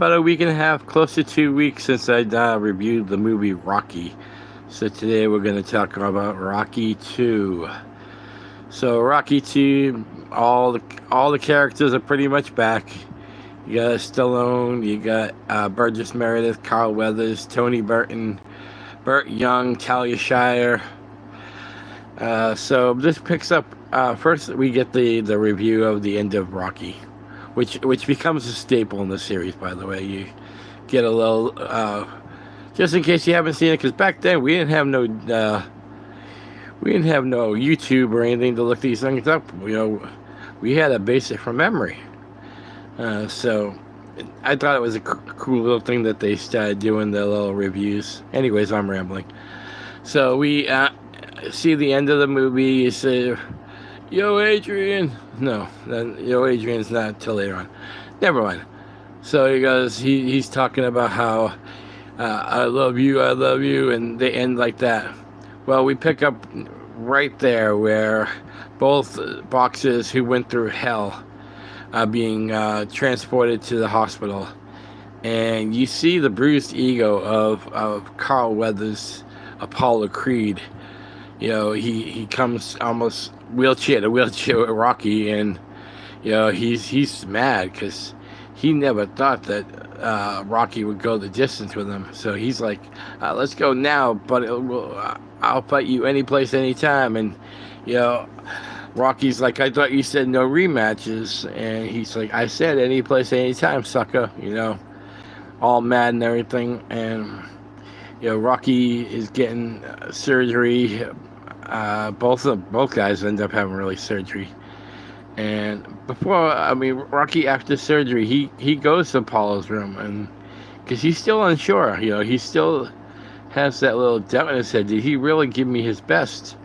about a week and a half, close to 2 weeks since I reviewed the movie Rocky. So today we're going to talk about Rocky 2. So Rocky 2, all the characters are pretty much back. You got Stallone, you got Burgess Meredith, Carl Weathers, Tony Burton, Burt Young, Talia Shire. So this picks up, first we get the review of the end of Rocky, which becomes a staple in the series, by the way. You get a little, just in case you haven't seen it, because back then we didn't have no YouTube or anything to look these things up. We had a basic from memory. So I thought it was a cool little thing that they started doing the little reviews. Anyways, I'm rambling. So we see the end of the movie. You say, "Yo, Adrian." No, then "Yo, Adrian's" not until later on. Never mind. So he goes. He's talking about how I love you, and they end like that. Well, we pick up right there where both boxers who went through hell are being transported to the hospital, and you see the bruised ego of Carl Weathers, Apollo Creed. He comes almost wheelchair to wheelchair with Rocky, and he's mad because he never thought that Rocky would go the distance with him. So he's like, "Let's go now, but I'll fight you any place, anytime." And Rocky's like, "I thought you said no rematches," and he's like, "I said any place, anytime, sucker." All mad and everything, and Rocky is getting surgery. Both guys end up having really surgery. And Rocky, after surgery, he goes to Apollo's room, and because he's still unsure, he still has that little doubt in his head. Did he really give me his best?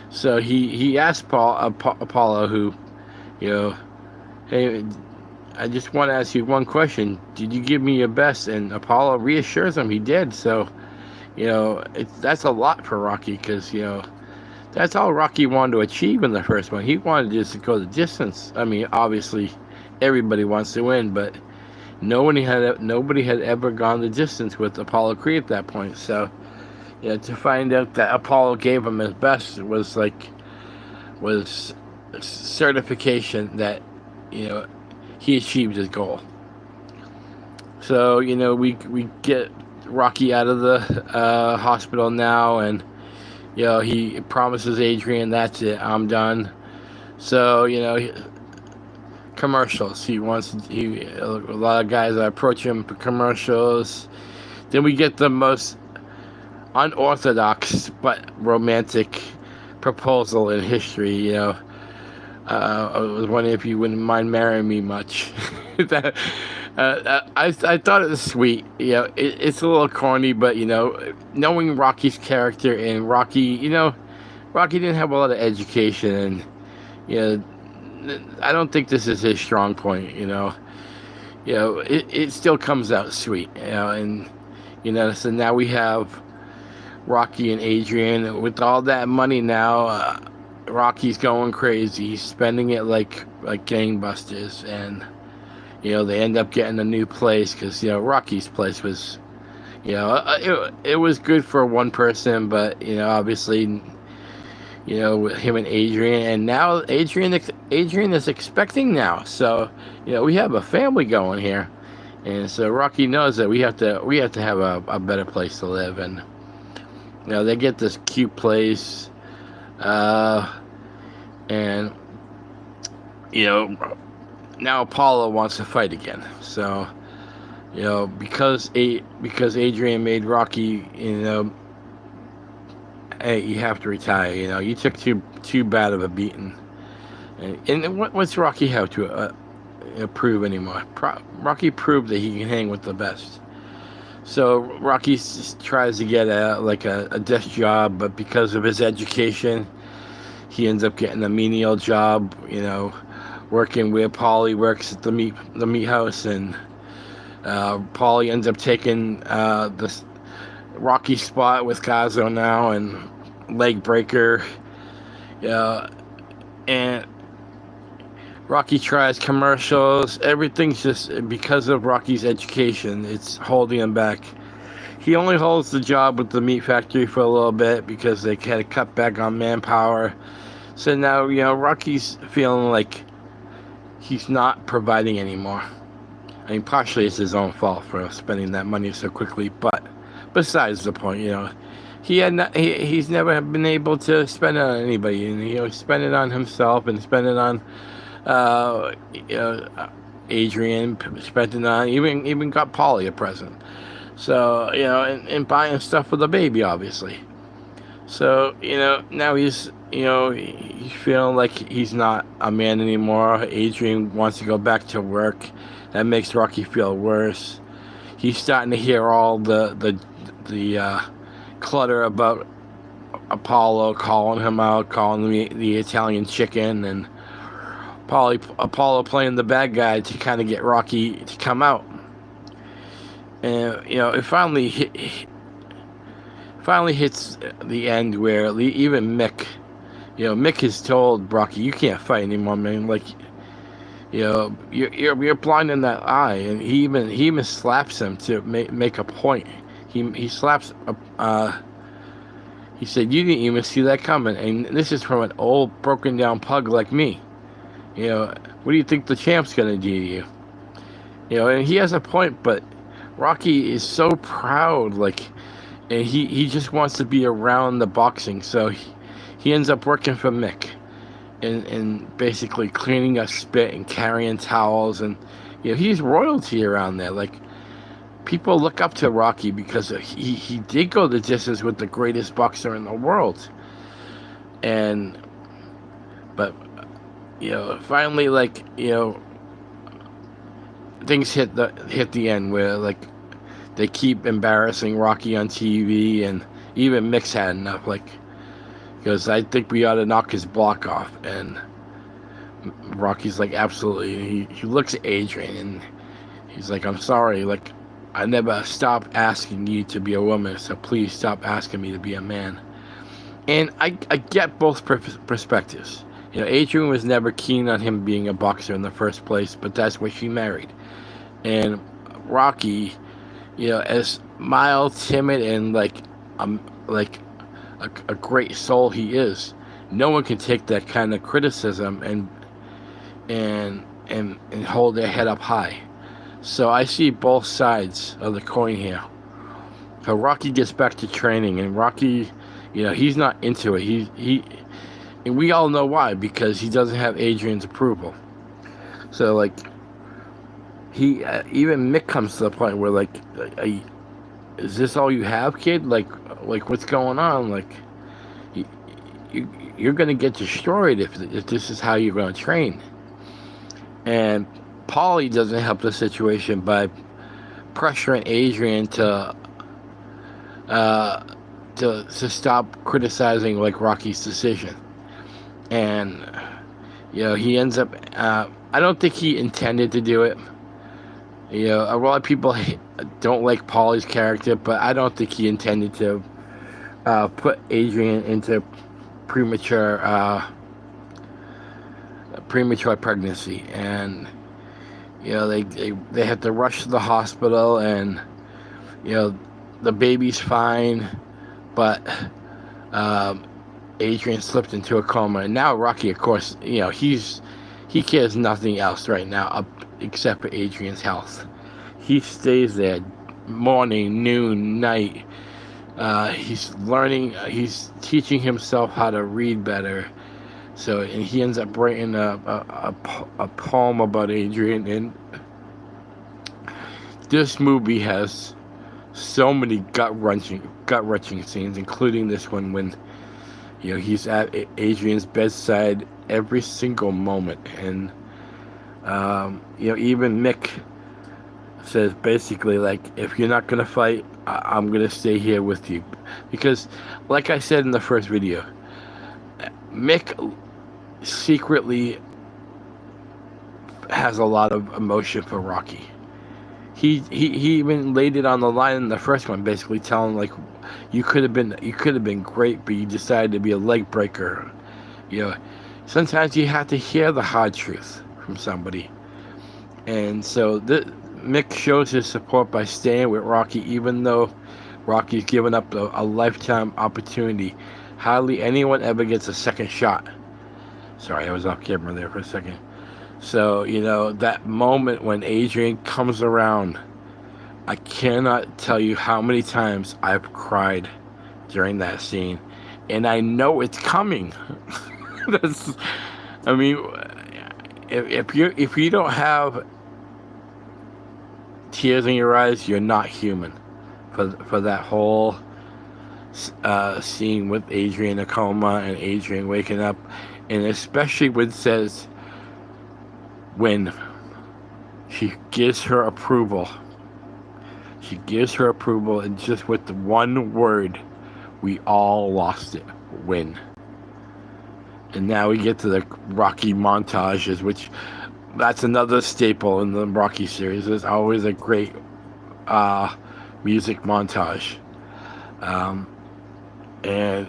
So he asked Apollo, who, "Hey, I just want to ask you one question. Did you give me your best?" And Apollo reassures him he did. So, that's a lot for Rocky, because, that's all Rocky wanted to achieve in the first one. He wanted just to go the distance. Obviously, everybody wants to win, but nobody had ever gone the distance with Apollo Creed at that point. So, to find out that Apollo gave him his best was certification that he achieved his goal. So we get Rocky out of the hospital now, and he promises Adrian, "That's it, I'm done." So commercials. A lot of guys approach him for commercials. Then we get the most unorthodox but romantic proposal in history. I was wondering if you wouldn't mind marrying me much. I thought it was sweet. It's a little corny, but knowing Rocky's character, and Rocky, Rocky didn't have a lot of education, and I don't think this is his strong point. It still comes out sweet. And so now we have Rocky and Adrian with all that money now. Rocky's going crazy. He's spending it like gangbusters, and they end up getting a new place because Rocky's place was, it was good for one person, but obviously, with him and Adrian, and now Adrian is expecting now. So we have a family going here, and so Rocky knows that we have to have a better place to live, and they get this cute place. And now Apollo wants to fight again. So because Adrian made Rocky, hey, you have to retire. You took too bad of a beating. And what's Rocky have to prove anymore? Rocky proved that he can hang with the best. So Rocky tries to get a desk job, but because of his education, he ends up getting a menial job, working where Paulie works at the meat house, and Paulie ends up taking the Rocky spot with Cazzo now, and leg breaker. And Rocky tries commercials. Everything's just because of Rocky's education. It's holding him back. He only holds the job with the meat factory for a little bit because they had to cut back on manpower. So now, Rocky's feeling like he's not providing anymore. I mean, partially it's his own fault for spending that money so quickly, but besides the point, he's never been able to spend it on anybody, and spend it on himself and spend it on Adrian, spent it on, even got Polly a present. So, and buying stuff for the baby, obviously. So, now he's feeling like he's not a man anymore. Adrian wants to go back to work. That makes Rocky feel worse. He's starting to hear all the clutter about Apollo calling him out, calling the Italian chicken, and Apollo playing the bad guy to kind of get Rocky to come out. And it finally hits the end where even Mick, Mick has told Rocky, you can't fight anymore, man. Like, you're blind in that eye, and he even slaps him to make a point. He slaps. He said, you didn't even see that coming, and this is from an old broken down pug like me. What do you think the champ's gonna do to you? And he has a point, but Rocky is so proud, and he just wants to be around the boxing, so he ends up working for Mick, and basically cleaning up spit and carrying towels, and he's royalty around there. Like, people look up to Rocky because he did go the distance with the greatest boxer in the world, but finally, things hit the end where they keep embarrassing Rocky on TV, and even Mick's had enough. Because I think we ought to knock his block off, and Rocky's like, absolutely. He looks at Adrian and he's like, I'm sorry. I never stopped asking you to be a woman, so please stop asking me to be a man. And I get both perspectives. Adrian was never keen on him being a boxer in the first place, but that's what she married. And Rocky, as mild, timid, and a great soul he is, no one can take that kind of criticism and hold their head up high. So I see both sides of the coin here. So Rocky gets back to training, and Rocky, he's not into it. And we all know why, because he doesn't have Adrian's approval. So he even Mick comes to the point where is this all you have, kid? What's going on? You're gonna get destroyed if this is how you're gonna train. And Paulie doesn't help the situation by pressuring Adrian to stop criticizing Rocky's decision. And he ends up. I don't think he intended to do it. A lot of people don't like Paulie's character, but I don't think he intended to put Adrian into premature pregnancy. And they had to rush to the hospital, and the baby's fine, but Adrian slipped into a coma, and now Rocky, of course, he cares nothing else right now except for Adrian's health. He stays there morning, noon, night. He's learning. He's teaching himself how to read better. So, and he ends up writing a poem about Adrian. And this movie has so many gut-wrenching scenes, including this one when he's at Adrian's bedside every single moment. And even Mick says basically, if you're not gonna fight, I'm gonna stay here with you, because like I said in the first video, Mick secretly has a lot of emotion for Rocky. He even laid it on the line in the first one, basically telling you could have been great, but you decided to be a leg breaker. Sometimes you have to hear the hard truth. from somebody. And so Mick shows his support by staying with Rocky, even though Rocky's given up a lifetime opportunity. Hardly anyone ever gets a second shot. Sorry, I was off camera there for a second. So, that moment when Adrian comes around, I cannot tell you how many times I've cried during that scene. And I know it's coming. If you don't have tears in your eyes, you're not human. For that whole scene with Adrian in a coma and Adrian waking up, and especially when she gives her approval. She gives her approval, and just with the one word, we all lost it. Win. And now we get to the Rocky montages, which that's another staple in the Rocky series. There's always a great music montage. And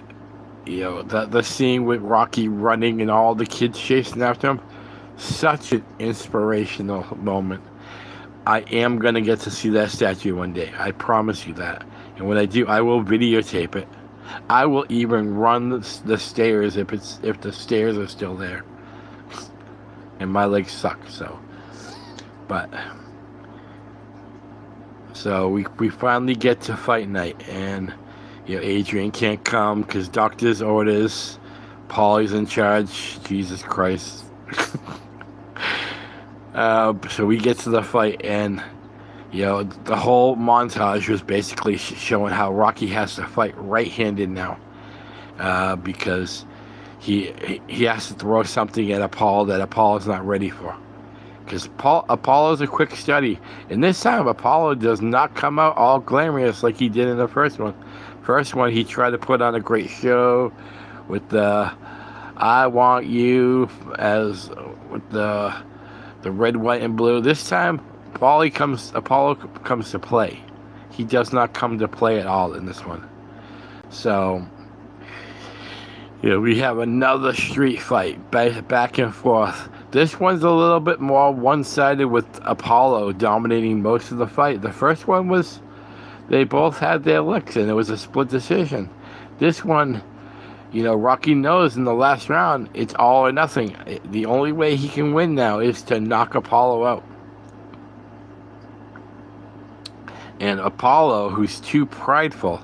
the scene with Rocky running and all the kids chasing after him, such an inspirational moment. I am going to get to see that statue one day. I promise you that. And when I do, I will videotape it. I will even run the stairs if the stairs are still there. And my legs suck, so. So we finally get to fight night, and Adrian can't come because doctor's orders. Paulie's in charge. Jesus Christ. So we get to the fight, and the whole montage was basically showing how Rocky has to fight right-handed now, because he has to throw something at Apollo that Apollo's not ready for. Because Apollo's a quick study, and this time Apollo does not come out all glamorous like he did in the first one. First one, he tried to put on a great show with the "I Want You" with the red, white, and blue. This time, Apollo comes to play. He does not come to play at all in this one. So, we have another street fight, back and forth. This one's a little bit more one-sided with Apollo dominating most of the fight. The first one was, they both had their licks, and it was a split decision. This one, Rocky knows in the last round, it's all or nothing. The only way he can win now is to knock Apollo out. And Apollo, who's too prideful,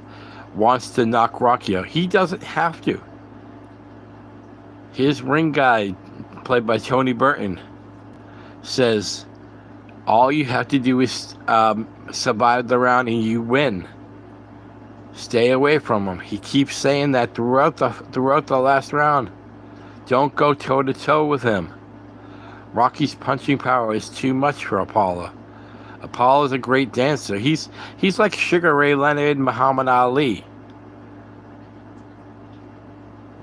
wants to knock Rocky out. He doesn't have to. His ring guy, played by Tony Burton, says, all you have to do is survive the round and you win. Stay away from him. He keeps saying that throughout the last round. Don't go toe-to-toe with him. Rocky's punching power is too much for Apollo. Apollo's a great dancer. He's like Sugar Ray Leonard and Muhammad Ali.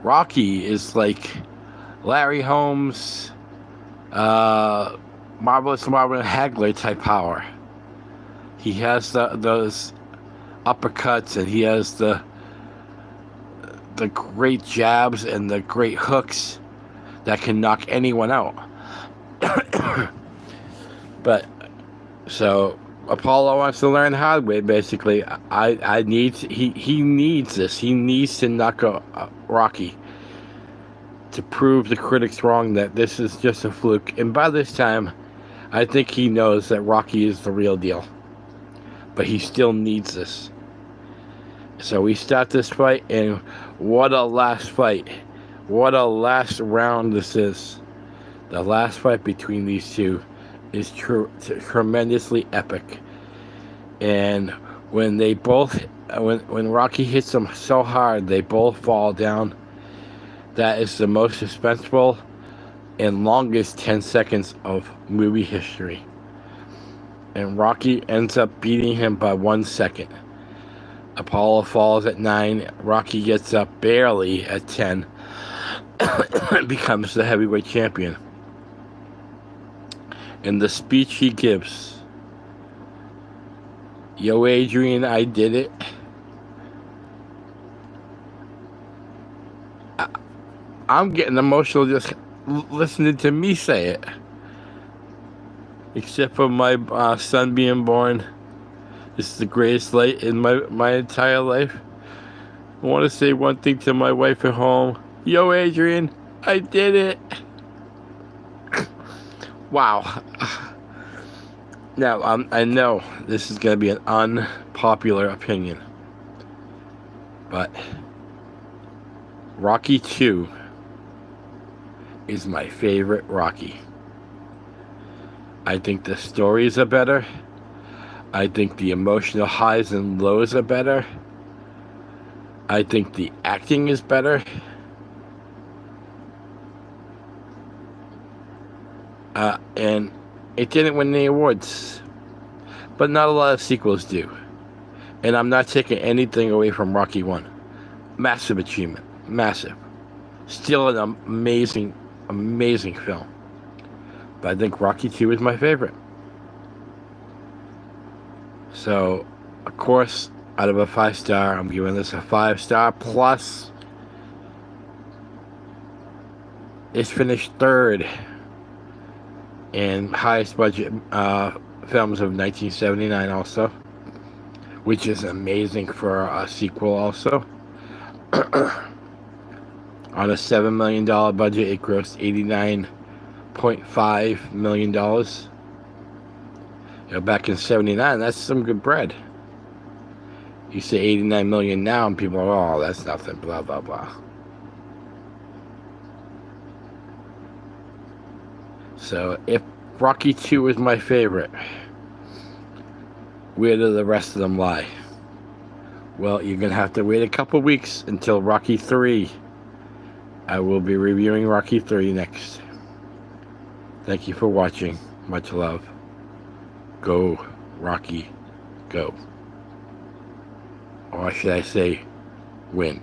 Rocky is like Larry Holmes, Marvelous Marvin Hagler type power. He has those uppercuts, and he has the great jabs and the great hooks that can knock anyone out. But so Apollo wants to learn the hard way. Basically, he needs this. He needs to knock out Rocky to prove the critics wrong that this is just a fluke. And by this time, I think he knows that Rocky is the real deal. But he still needs this. So we start this fight, and what a last fight. What a last round this is. The last fight between these two is tremendously epic. And when when Rocky hits them so hard, they both fall down. That is the most suspenseful and longest 10 seconds of movie history. And Rocky ends up beating him by 1 second. Apollo falls at 9. Rocky gets up barely at 10. And becomes the heavyweight champion. And the speech he gives, "Yo, Adrian, I did it." I'm getting emotional just listening to me say it. except for my son being born. This is the greatest light in my entire life. I want to say one thing to my wife at home. Yo, Adrian, I did it. Wow. Now, I know this is going to be an unpopular opinion, but Rocky 2 is my favorite Rocky. I think the stories are better. I think the emotional highs and lows are better. I think the acting is better. And it didn't win any awards, but not a lot of sequels do. And I'm not taking anything away from Rocky 1. Massive achievement. Massive. Still an amazing, amazing film. But I think Rocky 2 is my favorite. So, of course, out of a 5-star, I'm giving this a 5-star plus. It's finished third in highest budget films of 1979 also, which is amazing for a sequel also. On a $7 million budget, it grossed $89.5 million. You know, back in 79, that's some good bread. You say 89 million now, and people are, oh, that's nothing, blah, blah, blah. So, if Rocky 2 is my favorite, where do the rest of them lie? Well, you're going to have to wait a couple weeks until Rocky 3. I will be reviewing Rocky 3 next. Thank you for watching. Much love. Go, Rocky, go. Or should I say, win.